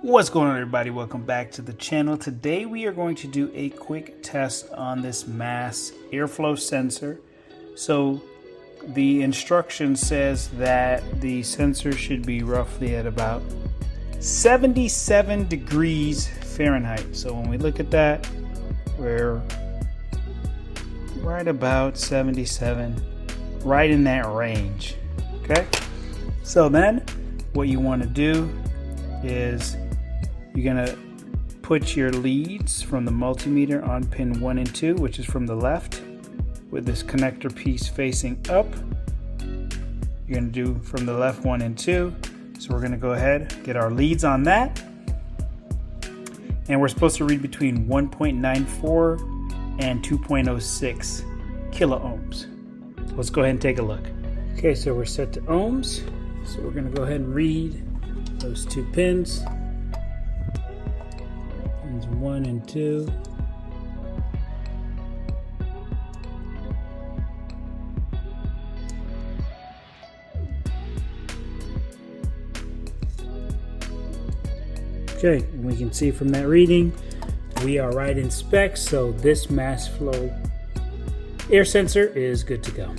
What's going on, everybody? Welcome back to the channel. Today we are going to do a quick test on this mass airflow sensor. So the instruction says that the sensor should be roughly at about 77 degrees Fahrenheit. So when we look at that, we're right about 77, right in that range. Okay, so then what you want to do is you're going to put your leads from the multimeter on pin 1 and 2, which is from the left, with this connector piece facing up. You're going to do from the left 1 and 2. So we're going to go ahead, get our leads on that. And we're supposed to read between 1.94 and 2.06 kilo ohms. So let's go ahead and take a look. Okay, so we're set to ohms. So we're going to go ahead and read those two pins. Pins 1 and 2. Okay, and we can see from that reading, we are right in spec, so this mass flow air sensor is good to go.